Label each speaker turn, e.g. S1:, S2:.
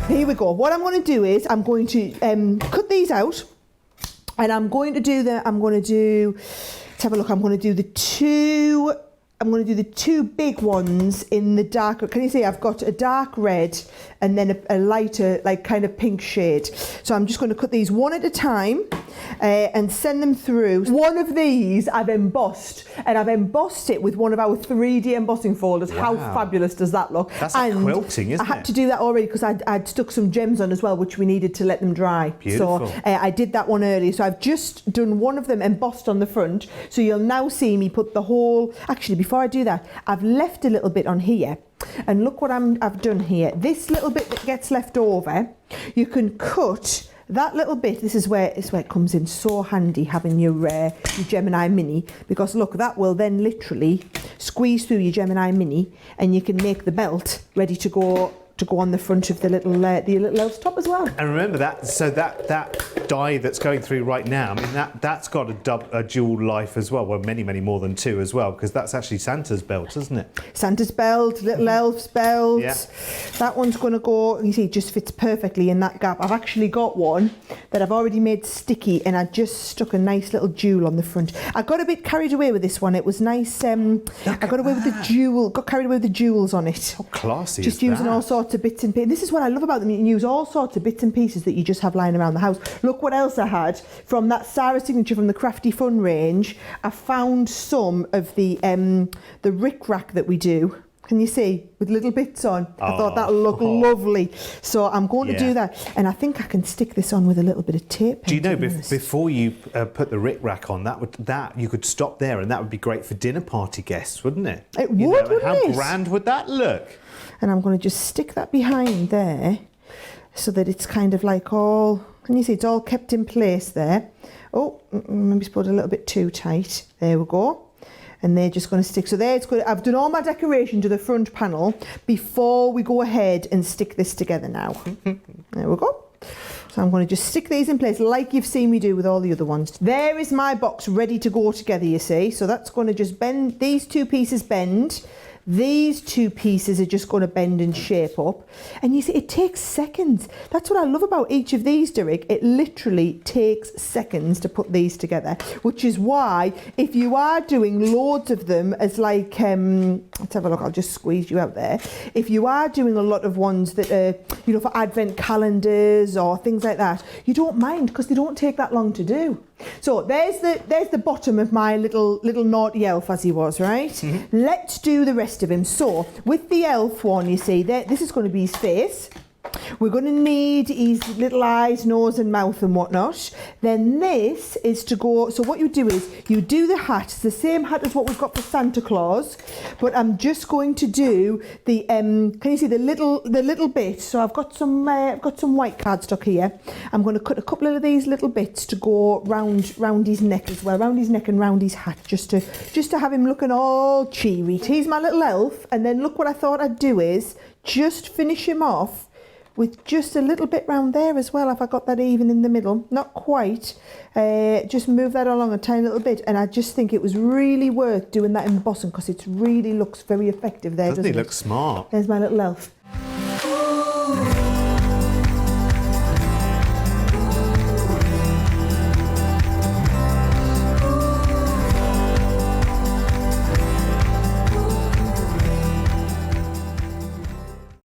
S1: Here we go. What I'm going to do is I'm going to cut these out, and I'm going to do let's have a look. I'm going to do the two big ones in the dark. Can you see I've got a dark red and then a lighter, like kind of pink shade. So I'm just going to cut these one at a time and send them through. One of these I've embossed, and I've embossed it with one of our 3D embossing folders. Wow. How fabulous does that look?
S2: That's like quilting, isn't it?
S1: I had to do that already because I'd stuck some gems on as well, which we needed to let them dry.
S2: Beautiful.
S1: So I did that one earlier. So I've just done one of them embossed on the front. So you'll now see me put the whole, actually before I do that, I've left a little bit on here. And look what I've done here. This little bit that gets left over, you can cut that little bit. This is where it comes in so handy, having your Gemini Mini, because look, that will then literally squeeze through your Gemini Mini, and you can make the belt ready to go on the front of the little elf's top as well.
S2: And remember that, so that die that's going through right now, I mean that's got a dual life as well. Well, many more than two as well, because that's actually Santa's belt, isn't it?
S1: Santa's belt, little elf's belt.
S2: Yeah.
S1: That one's going to go, you see, it just fits perfectly in that gap. I've actually got one that I've already made sticky, and I just stuck a nice little jewel on the front. I got a bit carried away with this one. It was nice. I got carried away with the jewels on it.
S2: How classy is that?
S1: Just using all sorts of bits and pieces. This is what I love about them. You can use all sorts of bits and pieces that you just have lying around the house. Look what else I had from that Sara signature from the Crafty Fun range. I found some of the rick-rack that we do. Can you see? With little bits on. I thought that would look lovely. So I'm going to do that. And I think I can stick this on with a little bit of tape.
S2: Do you know, before you put the rick-rack on, that you could stop there, and that would be great for dinner party guests, wouldn't it?
S1: It would, wouldn't it?
S2: How grand would that look?
S1: And I'm going to just stick that behind there so that it's kind of like all, can you see, it's all kept in place there. Oh, maybe put a little bit too tight. There we go. And they're just going to stick. So there it's good. I've done all my decoration to the front panel before we go ahead and stick this together now. There we go. So I'm going to just stick these in place like you've seen me do with all the other ones. There is my box ready to go together, you see. So that's going to just bend, these two pieces bend. These two pieces are just going to bend and shape up. And you see, it takes seconds. That's what I love about each of these, Derek. It literally takes seconds to put these together, which is why if you are doing loads of them as like, let's have a look, I'll just squeeze you out there. If you are doing a lot of ones that are, you know, for advent calendars or things like that, you don't mind because they don't take that long to do. So there's the bottom of my little naughty elf as he was, right? Mm-hmm. Let's do the rest of him. So with the elf one, you see, this is going to be his face. We're going to need his little eyes, nose and mouth and whatnot. Then this is to go, so what you do is you do the hat. It's the same hat as what we've got for Santa Claus, but I'm just going to do the, can you see the little bit? So I've got some white cardstock here. I'm going to cut a couple of these little bits to go round his neck as well, round his neck and round his hat, just to have him looking all cheery. He's my little elf, and then look what I thought I'd do is just finish him off with just a little bit round there as well. If I got that even in the middle, not quite, just move that along a tiny little bit. And I just think it was really worth doing that embossing because it really looks very effective there, doesn't it?
S2: Doesn't he look smart?
S1: There's my little elf.